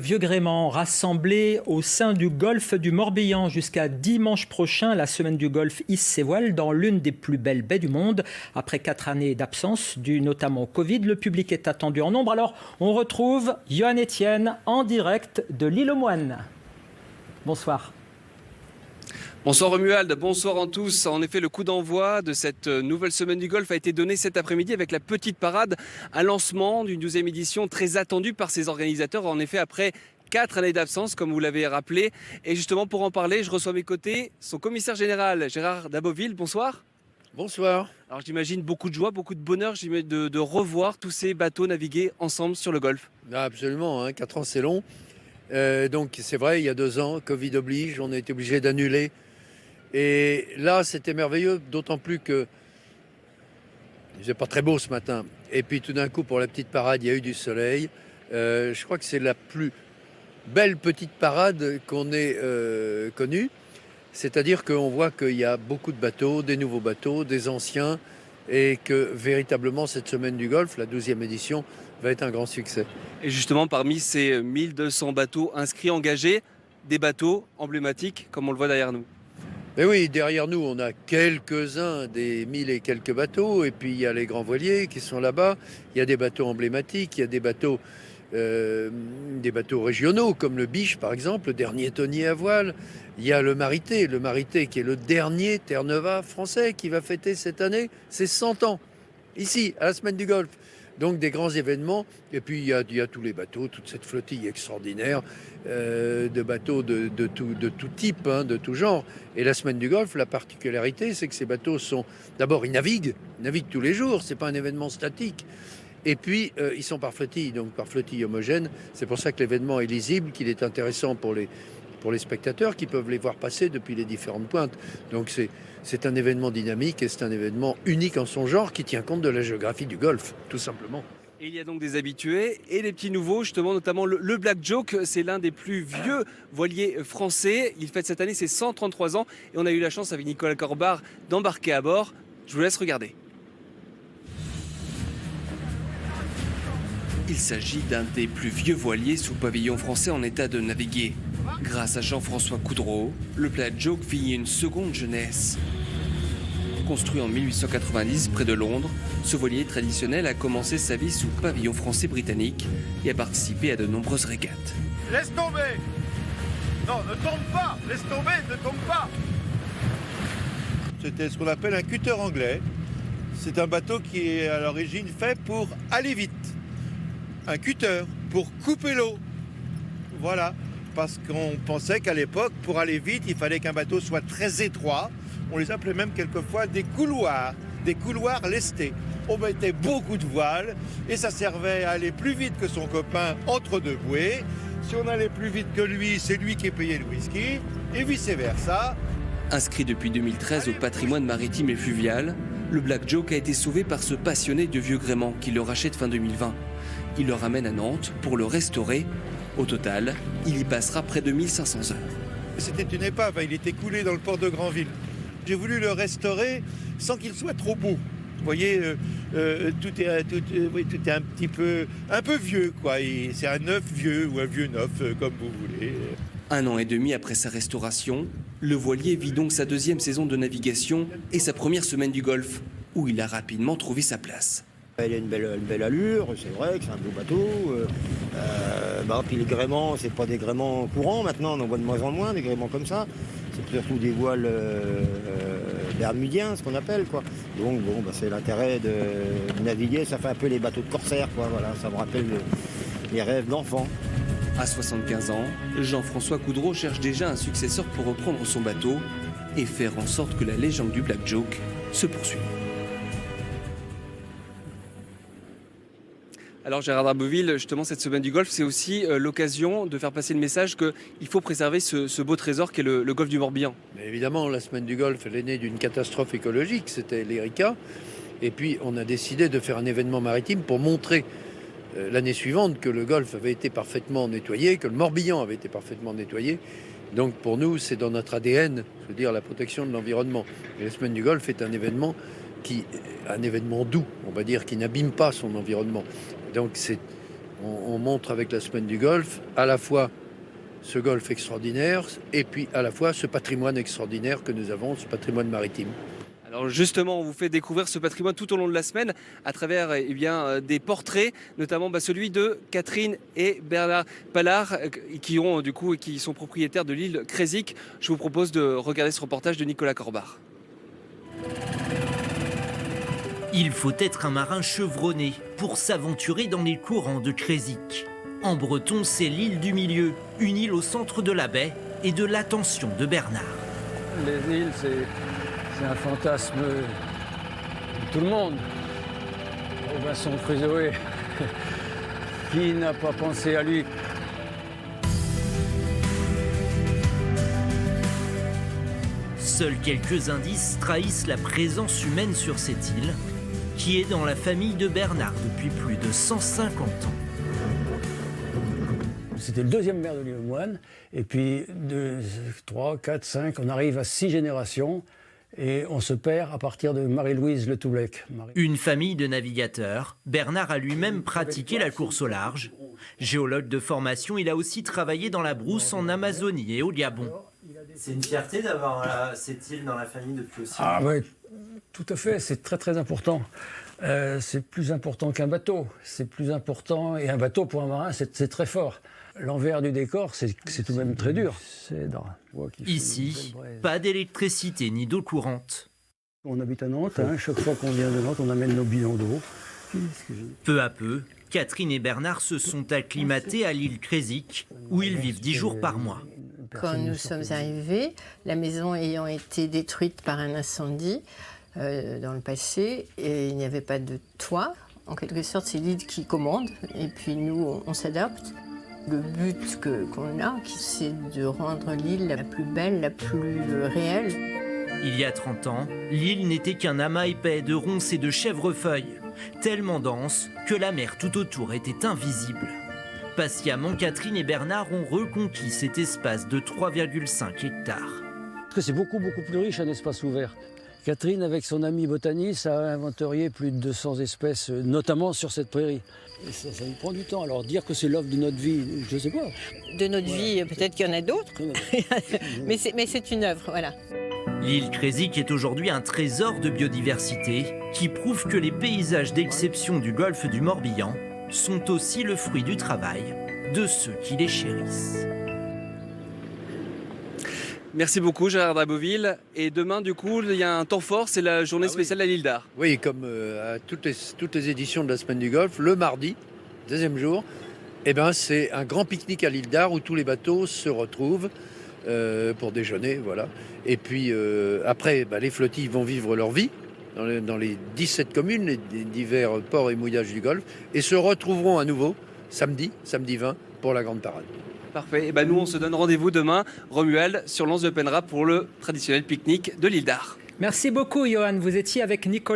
Vieux-Grément, rassemblés au sein du golfe du Morbihan jusqu'à dimanche prochain. La semaine du golfe hisse ses voiles dans l'une des plus belles baies du monde. Après 4 années d'absence, due notamment au Covid, le public est attendu en nombre. Alors, on retrouve Johan Etienne en direct de l'île aux Moines. Bonsoir. Bonsoir Romuald, bonsoir à tous. En effet, le coup d'envoi de cette nouvelle semaine du golf a été donné cet après-midi avec la petite parade, un lancement d'une 12e édition très attendue par ses organisateurs. En effet, après 4 années d'absence, comme vous l'avez rappelé. Et justement, pour en parler, je reçois à mes côtés son commissaire général, Gérard Daboville. Bonsoir. Bonsoir. Alors j'imagine beaucoup de joie, beaucoup de bonheur de revoir tous ces bateaux naviguer ensemble sur le golfe. Absolument, 4 ans c'est long. Donc c'est vrai, il y a 2 ans, Covid oblige, on a été obligé d'annuler. Et là, c'était merveilleux, d'autant plus que il faisait pas très beau ce matin. Et puis tout d'un coup, pour la petite parade, il y a eu du soleil. Je crois que c'est la plus belle petite parade qu'on ait connue. C'est-à-dire qu'on voit qu'il y a beaucoup de bateaux, des nouveaux bateaux, des anciens, et que véritablement cette semaine du golfe, la 12e édition, va être un grand succès. Et justement, parmi ces 1200 bateaux inscrits, engagés, des bateaux emblématiques, comme on le voit derrière nous. Mais oui, derrière nous, on a quelques-uns des 1000 et quelques bateaux. Et puis, il y a les grands voiliers qui sont là-bas. Il y a des bateaux emblématiques. Il y a des bateaux régionaux, comme le Biche, par exemple, le dernier tonnier à voile. Il y a le Marité qui est le dernier Terre-Neuve français qui va fêter cette année ses 100 ans, ici, à la semaine du golfe. Donc des grands événements, et puis il y a tous les bateaux, toute cette flottille extraordinaire de bateaux de tout type, de tout genre. Et la semaine du golfe, la particularité, c'est que ces bateaux sont... D'abord, ils naviguent tous les jours, c'est pas un événement statique. Et puis, ils sont par flottille, donc par flottille homogène. C'est pour ça que l'événement est lisible, qu'il est intéressant pour les spectateurs qui peuvent les voir passer depuis les différentes pointes. Donc c'est un événement dynamique et c'est un événement unique en son genre qui tient compte de la géographie du golfe, tout simplement. Et il y a donc des habitués et des petits nouveaux, justement, notamment le Black Joke. C'est l'un des plus vieux voiliers français. Il fête cette année ses 133 ans et on a eu la chance avec Nicolas Corbard d'embarquer à bord. Je vous laisse regarder. Il s'agit d'un des plus vieux voiliers sous pavillon français en état de naviguer. Grâce à Jean-François Coudreau, le Black Joke vit une seconde jeunesse. Construit en 1890 près de Londres, ce voilier traditionnel a commencé sa vie sous pavillon français britannique et a participé à de nombreuses régates. Laisse tomber! Non, ne tombe pas! Laisse tomber, ne tombe pas! C'était ce qu'on appelle un cutter anglais. C'est un bateau qui est à l'origine fait pour aller vite. Un cutter, pour couper l'eau. Voilà. Parce qu'on pensait qu'à l'époque, pour aller vite, il fallait qu'un bateau soit très étroit. On les appelait même quelquefois des couloirs lestés. On mettait beaucoup de voiles et ça servait à aller plus vite que son copain entre deux bouées. Si on allait plus vite que lui, c'est lui qui payait le whisky et vice-versa. Inscrit depuis 2013 au patrimoine maritime et fluvial, le Black Joke a été sauvé par ce passionné de Vieux-Grément qui le rachète fin 2020. Il le ramène à Nantes pour le restaurer. Au total, il y passera près de 1500 heures. C'était une épave, il était coulé dans le port de Granville. J'ai voulu le restaurer sans qu'il soit trop beau. Vous voyez, tout est un peu vieux, quoi. C'est un neuf vieux ou un vieux neuf, comme vous voulez. 1 an et demi après sa restauration, le voilier vit donc sa 2e saison de navigation et sa première semaine du golfe, où il a rapidement trouvé sa place. Il a une belle allure, c'est vrai que c'est un beau bateau. Puis les gréements, c'est pas des gréements courants maintenant, on en voit de moins en moins des gréements comme ça. C'est surtout des voiles bermudiens, ce qu'on appelle, quoi. Donc c'est l'intérêt de naviguer, ça fait un peu les bateaux de corsaires, quoi. Voilà, ça me rappelle les rêves d'enfant. À 75 ans, Jean-François Coudreau cherche déjà un successeur pour reprendre son bateau et faire en sorte que la légende du Black Joke se poursuive. Alors Gérard Daboville, justement cette semaine du golfe, c'est aussi l'occasion de faire passer le message qu'il faut préserver ce beau trésor qu'est le golfe du Morbihan. Mais évidemment, la semaine du golfe, elle est née d'une catastrophe écologique, c'était l'Erika. Et puis on a décidé de faire un événement maritime pour montrer l'année suivante que le golfe avait été parfaitement nettoyé, que le Morbihan avait été parfaitement nettoyé. Donc pour nous, c'est dans notre ADN, je veux dire, la protection de l'environnement. Et la semaine du golfe est un événement doux, on va dire, qui n'abîme pas son environnement. Donc c'est On montre avec la semaine du golfe à la fois ce golfe extraordinaire et puis à la fois ce patrimoine extraordinaire que nous avons, ce patrimoine maritime. Alors justement, on vous fait découvrir ce patrimoine tout au long de la semaine à travers des portraits, notamment celui de Catherine et Bernard Pallard qui sont propriétaires de l'île Crézic. Je vous propose de regarder ce reportage de Nicolas Corbard. Il faut être un marin chevronné pour s'aventurer dans les courants de Crézic. En breton, c'est l'île du milieu, une île au centre de la baie et de l'attention de Bernard. Les îles, c'est un fantasme de tout le monde. Robinson Crusoe, qui n'a pas pensé à lui? Seuls quelques indices trahissent la présence humaine sur cette île, qui est dans la famille de Bernard depuis plus de 150 ans. C'était le deuxième maire de l'île aux Moines, et puis 2, 3, 4, 5, on arrive à 6 générations, et on se perd à partir de Marie-Louise Le Toulec. Une famille de navigateurs, Bernard a lui-même pratiqué la course au large. Géologue de formation, il a aussi travaillé dans la brousse en Amazonie et au Gabon. C'est une fierté d'avoir cette île dans la famille depuis aussi longtemps. Ah oui, tout à fait, c'est très très important. C'est plus important qu'un bateau, c'est plus important, et un bateau pour un marin c'est très fort. L'envers du décor, c'est tout de même très dur. Ici, pas d'électricité ni d'eau courante. On habite à Nantes, chaque fois qu'on vient de Nantes, on amène nos bidons d'eau. Peu à peu, Catherine et Bernard se sont acclimatés à l'île Crézic, où ils vivent 10 jours par mois. Quand nous sommes arrivés, la maison ayant été détruite par un incendie dans le passé, et il n'y avait pas de toit. En quelque sorte, c'est l'île qui commande, et puis nous, on s'adapte. Le but qu'on a, c'est de rendre l'île la plus belle, la plus réelle. Il y a 30 ans, l'île n'était qu'un amas épais de ronces et de chèvrefeuilles, tellement dense que la mer tout autour était invisible. Patiemment, Catherine et Bernard ont reconquis cet espace de 3,5 hectares. Parce que c'est beaucoup plus riche un espace ouvert. Catherine, avec son ami botaniste, a inventorié plus de 200 espèces, notamment sur cette prairie. Et ça nous prend du temps. Alors dire que c'est l'œuvre de notre vie, je ne sais pas. De notre vie, peut-être qu'il y en a d'autres, mais c'est une œuvre, voilà. L'île Crézic est aujourd'hui un trésor de biodiversité qui prouve que les paysages d'exception du golfe du Morbihan sont aussi le fruit du travail de ceux qui les chérissent. Merci beaucoup Gérard Daboville. Et demain, du coup, il y a un temps fort, c'est la journée spéciale à l'île d'Ar. Oui, comme à toutes les éditions de la Semaine du Golfe, le mardi, deuxième jour, c'est un grand pique-nique à l'île d'Ar où tous les bateaux se retrouvent pour déjeuner, voilà. Et puis après, les flottilles vont vivre leur vie dans les 17 communes, les divers ports et mouillages du Golfe, et se retrouveront à nouveau samedi 20, pour la grande parade. Parfait. Et nous, on se donne rendez-vous demain, Romuald, sur l'Anse de Penra pour le traditionnel pique-nique de l'île d'Ar. Merci beaucoup, Johan. Vous étiez avec Nicolas.